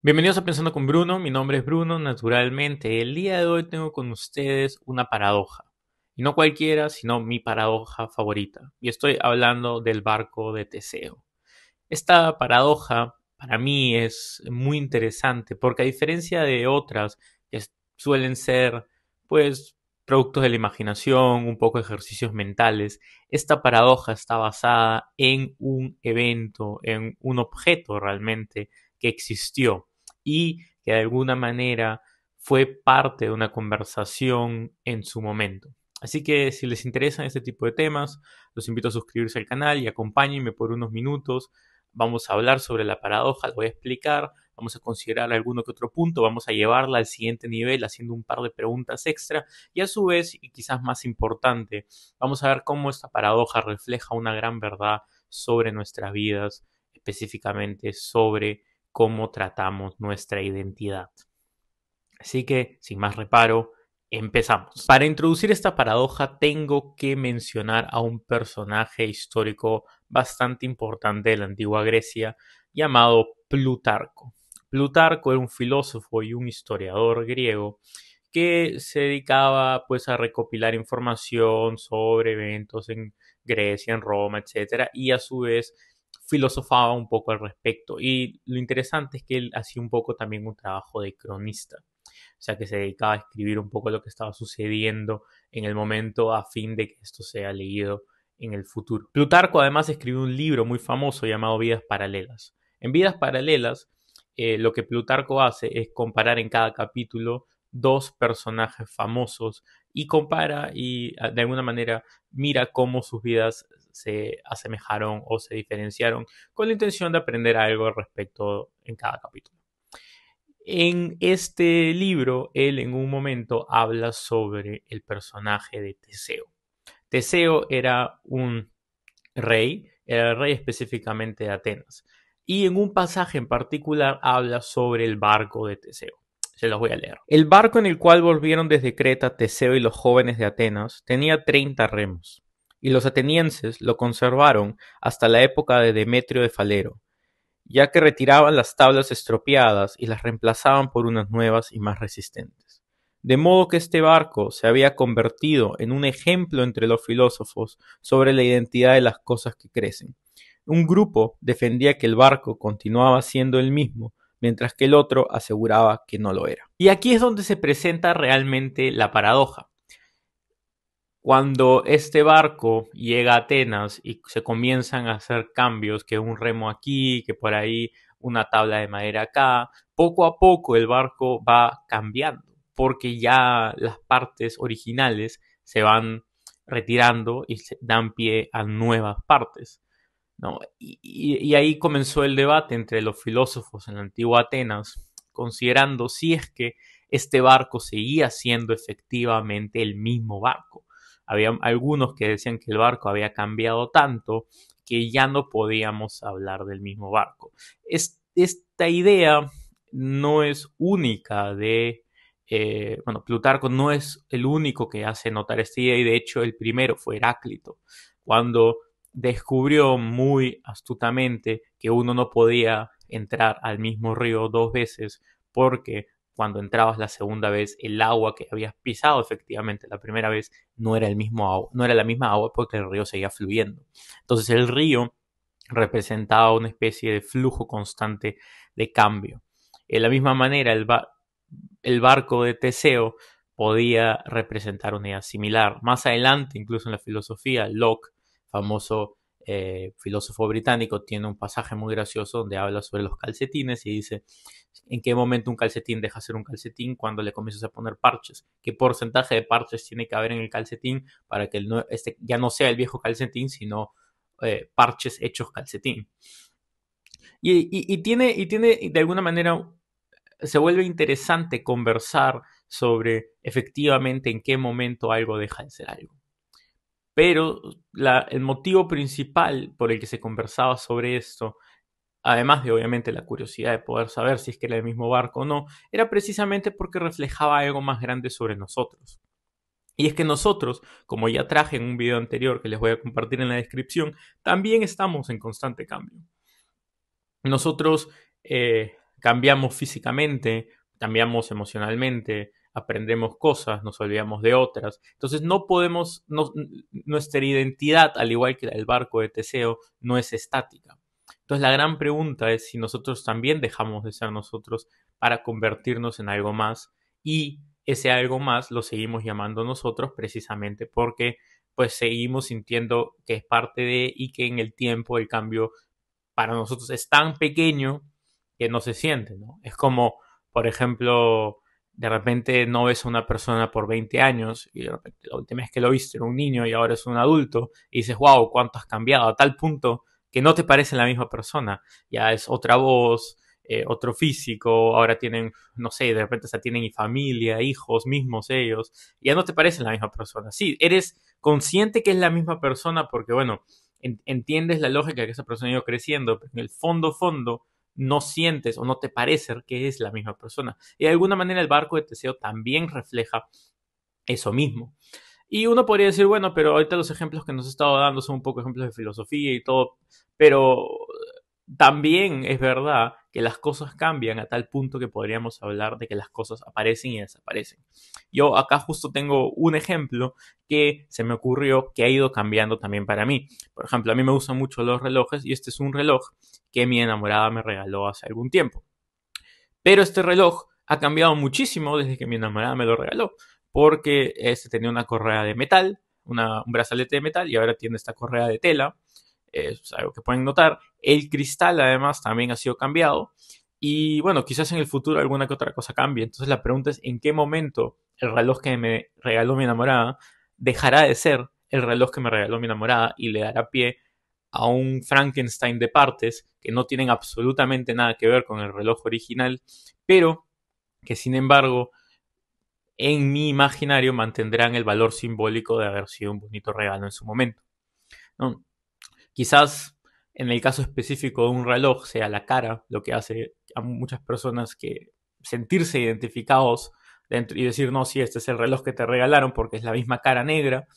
Bienvenidos a Pensando con Bruno, mi nombre es Bruno, naturalmente. El día de hoy tengo con ustedes una paradoja. Y no cualquiera, sino mi paradoja favorita. Y estoy hablando del barco de Teseo. Esta paradoja para mí es muy interesante porque a diferencia de otras que suelen ser pues productos de la imaginación, un poco ejercicios mentales, esta paradoja está basada en un evento, en un objeto realmente que existió y que de alguna manera fue parte de una conversación en su momento. Así que si les interesan este tipo de temas, los invito a suscribirse al canal y acompáñenme por unos minutos. Vamos a hablar sobre la paradoja, lo voy a explicar, vamos a considerar alguno que otro punto, vamos a llevarla al siguiente nivel haciendo un par de preguntas extra y a su vez, y quizás más importante, vamos a ver cómo esta paradoja refleja una gran verdad sobre nuestras vidas, específicamente sobre cómo tratamos nuestra identidad. Así que, sin más reparo, empezamos. Para introducir esta paradoja tengo que mencionar a un personaje histórico bastante importante de la antigua Grecia llamado Plutarco. Plutarco era un filósofo y un historiador griego que se dedicaba pues a recopilar información sobre eventos en Grecia, en Roma, etcétera, y a su vez filosofaba un poco al respecto. Y lo interesante es que él hacía un poco también un trabajo de cronista, o sea que se dedicaba a escribir un poco lo que estaba sucediendo en el momento a fin de que esto sea leído en el futuro. Plutarco además escribió un libro muy famoso llamado Vidas Paralelas. En Vidas Paralelas, lo que Plutarco hace es comparar en cada capítulo dos personajes famosos y compara y de alguna manera mira cómo sus vidas se asemejaron o se diferenciaron con la intención de aprender algo al respecto en cada capítulo. En este libro, él en un momento habla sobre el personaje de Teseo. Teseo era el rey específicamente de Atenas. Y en un pasaje en particular habla sobre el barco de Teseo. Se los voy a leer. El barco en el cual volvieron desde Creta Teseo y los jóvenes de Atenas tenía 30 remos, y los atenienses lo conservaron hasta la época de Demetrio de Falero, ya que retiraban las tablas estropeadas y las reemplazaban por unas nuevas y más resistentes. De modo que este barco se había convertido en un ejemplo entre los filósofos sobre la identidad de las cosas que crecen. Un grupo defendía que el barco continuaba siendo el mismo, mientras que el otro aseguraba que no lo era. Y aquí es donde se presenta realmente la paradoja. Cuando este barco llega a Atenas y se comienzan a hacer cambios, que un remo aquí, que por ahí una tabla de madera acá, poco a poco el barco va cambiando, porque ya las partes originales se van retirando y se dan pie a nuevas partes, ¿no? Y ahí comenzó el debate entre los filósofos en la antigua Atenas, considerando si es que este barco seguía siendo efectivamente el mismo barco. Había algunos que decían que el barco había cambiado tanto que ya no podíamos hablar del mismo barco. Esta idea no es única bueno, Plutarco no es el único que hace notar esta idea, y de hecho el primero fue Heráclito, cuando descubrió muy astutamente que uno no podía entrar al mismo río dos veces, porque cuando entrabas la segunda vez el agua que habías pisado efectivamente la primera vez no era el mismo agua, no era la misma agua, porque el río seguía fluyendo. Entonces el río representaba una especie de flujo constante de cambio. De la misma manera, el barco de Teseo podía representar una idea similar. Más adelante, incluso en la filosofía, Locke, famoso filósofo británico, tiene un pasaje muy gracioso donde habla sobre los calcetines y dice en qué momento un calcetín deja de ser un calcetín cuando le comienzas a poner parches, qué porcentaje de parches tiene que haber en el calcetín para que este ya no sea el viejo calcetín, sino parches hechos calcetín. Y tiene de alguna manera se vuelve interesante conversar sobre efectivamente en qué momento algo deja de ser algo. Pero el motivo principal por el que se conversaba sobre esto, además de obviamente la curiosidad de poder saber si es que era el mismo barco o no, era precisamente porque reflejaba algo más grande sobre nosotros. Y es que nosotros, como ya traje en un video anterior que les voy a compartir en la descripción, también estamos en constante cambio. Nosotros cambiamos físicamente, cambiamos emocionalmente, aprendemos cosas, nos olvidamos de otras. Entonces no podemos, nuestra identidad, al igual que la del barco de Teseo, no es estática. Entonces la gran pregunta es si nosotros también dejamos de ser nosotros para convertirnos en algo más, y ese algo más lo seguimos llamando nosotros precisamente porque pues seguimos sintiendo que es parte de, y que en el tiempo el cambio para nosotros es tan pequeño que no se siente, ¿no? Es como, por ejemplo, de repente no ves a una persona por 20 años y de repente la última vez que lo viste era un niño y ahora es un adulto y dices, wow, cuánto has cambiado, a tal punto que no te parece la misma persona. Ya es otra voz, otro físico, ahora tienen, no sé, de repente ya tienen familia, hijos mismos ellos, ya no te parecen la misma persona. Sí, eres consciente que es la misma persona porque, bueno, entiendes la lógica de que esa persona ha ido creciendo, pero en el fondo, no sientes o no te parece que es la misma persona. Y de alguna manera el barco de Teseo también refleja eso mismo. Y uno podría decir, bueno, pero ahorita los ejemplos que nos he estado dando son un poco ejemplos de filosofía y todo, pero también es verdad que las cosas cambian a tal punto que podríamos hablar de que las cosas aparecen y desaparecen. Yo acá justo tengo un ejemplo que se me ocurrió que ha ido cambiando también para mí. Por ejemplo, a mí me gustan mucho los relojes y este es un reloj que mi enamorada me regaló hace algún tiempo. Pero este reloj ha cambiado muchísimo desde que mi enamorada me lo regaló, porque este tenía una correa de metal, un brazalete de metal, y ahora tiene esta correa de tela. Es algo que pueden notar. El cristal además también ha sido cambiado. Y bueno, quizás en el futuro alguna que otra cosa cambie. Entonces la pregunta es en qué momento el reloj que me regaló mi enamorada dejará de ser el reloj que me regaló mi enamorada y le dará pie a un Frankenstein de partes que no tienen absolutamente nada que ver con el reloj original, pero que sin embargo en mi imaginario mantendrán el valor simbólico de haber sido un bonito regalo en su momento, ¿no? Quizás en el caso específico de un reloj sea la cara lo que hace a muchas personas que sentirse identificados dentro y decir, no, sí, este es el reloj que te regalaron porque es la misma cara negra,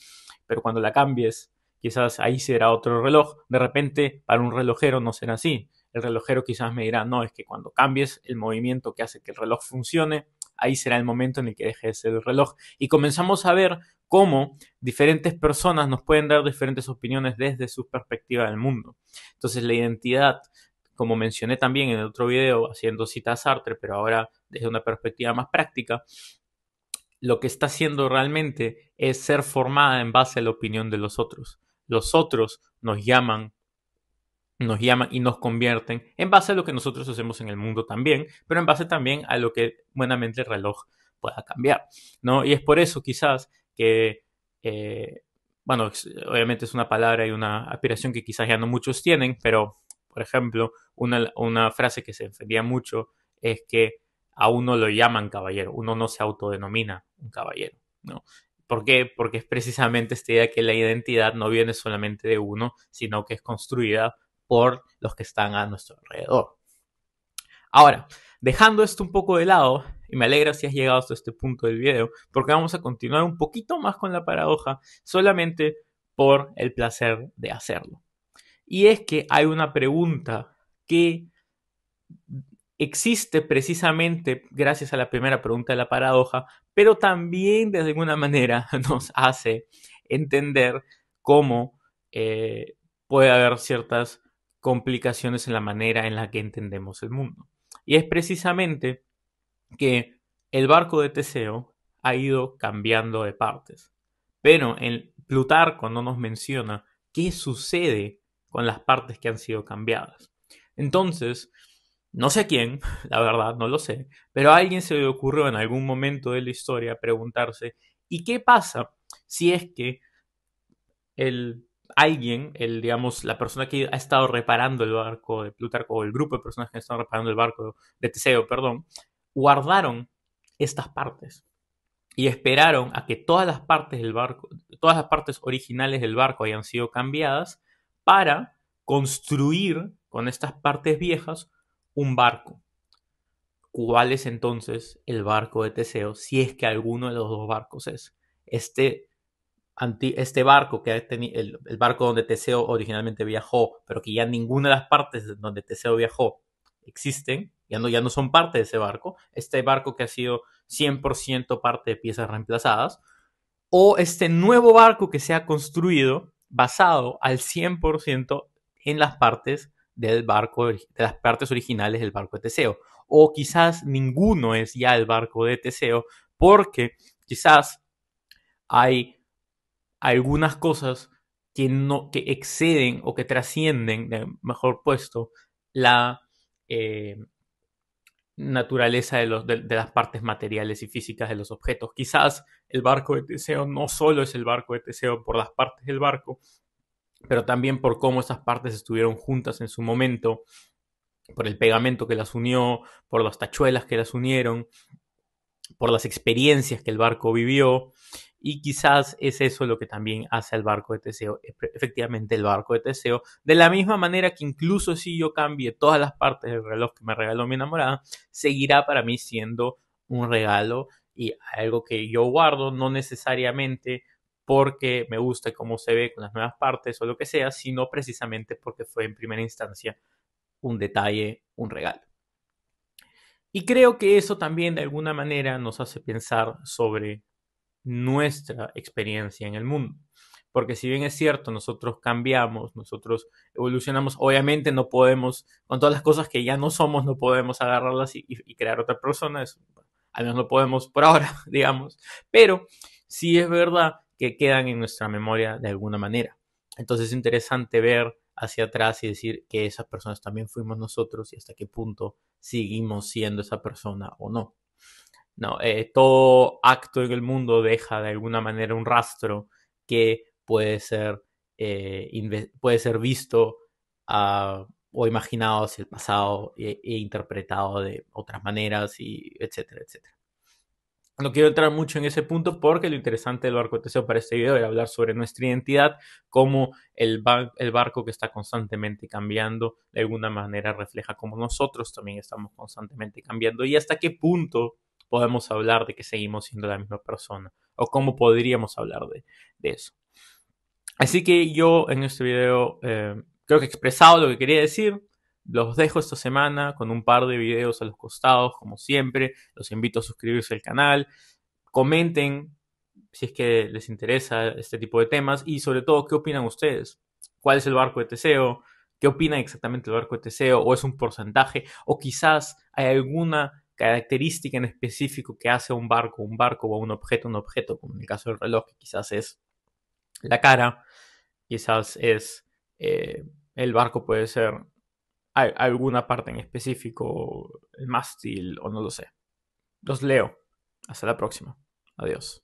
pero cuando la cambies, quizás ahí será otro reloj. De repente, para un relojero no será así. El relojero quizás me dirá, no, es que cuando cambies el movimiento que hace que el reloj funcione, ahí será el momento en el que deje de ser el reloj. Y comenzamos a ver cómo diferentes personas nos pueden dar diferentes opiniones desde su perspectiva del mundo. Entonces la identidad, como mencioné también en otro video haciendo cita a Sartre, pero ahora desde una perspectiva más práctica, lo que está haciendo realmente es ser formada en base a la opinión de los otros. Los otros nos llaman y nos convierten en base a lo que nosotros hacemos en el mundo también, pero en base también a lo que buenamente el reloj pueda cambiar, ¿no? Y es por eso quizás que, bueno, obviamente es una palabra y una aspiración que quizás ya no muchos tienen, pero, por ejemplo, una frase que se entendía mucho es que a uno lo llaman caballero, uno no se autodenomina un caballero, ¿no? ¿Por qué? Porque es precisamente esta idea que la identidad no viene solamente de uno, sino que es construida por los que están a nuestro alrededor. Ahora, dejando esto un poco de lado, y me alegra si has llegado hasta este punto del video, porque vamos a continuar un poquito más con la paradoja solamente por el placer de hacerlo. Y es que hay una pregunta que existe precisamente gracias a la primera pregunta de la paradoja, pero también de alguna manera nos hace entender cómo puede haber ciertas complicaciones en la manera en la que entendemos el mundo. Y es precisamente que el barco de Teseo ha ido cambiando de partes. Pero en Plutarco no nos menciona qué sucede con las partes que han sido cambiadas. Entonces, no sé quién, la verdad, no lo sé, pero a alguien se le ocurrió en algún momento de la historia preguntarse, ¿y qué pasa si es que digamos, la persona que ha estado reparando el barco de Plutarco, o el grupo de personas que han estado reparando el barco de Teseo, perdón, guardaron estas partes y esperaron a que todas las partes del barco, todas las partes originales del barco hayan sido cambiadas para construir con estas partes viejas un barco? ¿Cuál es entonces el barco de Teseo si es que alguno de los dos barcos es? Este este barco que el barco donde Teseo originalmente viajó, pero que ya ninguna de las partes donde Teseo viajó existen, ya no son parte de ese barco, este barco que ha sido 100% parte de piezas reemplazadas, o este nuevo barco que se ha construido basado al 100% en las partes del barco, de las partes originales del barco de Teseo. O quizás ninguno es ya el barco de Teseo, porque quizás hay algunas cosas que exceden o que trascienden, de mejor puesto, la eh, naturaleza de las partes materiales y físicas de los objetos. Quizás el barco de Teseo no solo es el barco de Teseo por las partes del barco, pero también por cómo esas partes estuvieron juntas en su momento, por el pegamento que las unió, por las tachuelas que las unieron, por las experiencias que el barco vivió, y quizás es eso lo que también hace al barco de Teseo, efectivamente el barco de Teseo, de la misma manera que incluso si yo cambie todas las partes del reloj que me regaló mi enamorada, seguirá para mí siendo un regalo y algo que yo guardo, no necesariamente porque me gusta cómo se ve con las nuevas partes o lo que sea, sino precisamente porque fue en primera instancia un detalle, un regalo. Y creo que eso también de alguna manera nos hace pensar sobre nuestra experiencia en el mundo. Porque si bien es cierto, nosotros cambiamos, nosotros evolucionamos, obviamente no podemos, con todas las cosas que ya no somos, no podemos agarrarlas y crear otra persona, eso, al menos no podemos por ahora, digamos, pero sí es verdad que quedan en nuestra memoria de alguna manera. Entonces es interesante ver hacia atrás y decir que esas personas también fuimos nosotros y hasta qué punto seguimos siendo esa persona o no. No, todo acto en el mundo deja de alguna manera un rastro que puede ser visto o imaginado hacia el pasado e interpretado de otras maneras, y etcétera, etcétera. No quiero entrar mucho en ese punto porque lo interesante del barco de Teseo para este video era hablar sobre nuestra identidad, cómo el barco que está constantemente cambiando de alguna manera refleja cómo nosotros también estamos constantemente cambiando y hasta qué punto podemos hablar de que seguimos siendo la misma persona o cómo podríamos hablar de eso. Así que yo en este video creo que he expresado lo que quería decir. Los dejo esta semana con un par de videos a los costados, como siempre. Los invito a suscribirse al canal. Comenten si es que les interesa este tipo de temas y sobre todo, ¿qué opinan ustedes? ¿Cuál es el barco de Teseo? ¿Qué opinan exactamente del barco de Teseo? ¿O es un porcentaje? ¿O quizás hay alguna característica en específico que hace a un barco o a un objeto, como en el caso del reloj, que quizás es la cara, quizás es el barco puede ser alguna parte en específico, el mástil o no lo sé. Los leo. Hasta la próxima. Adiós.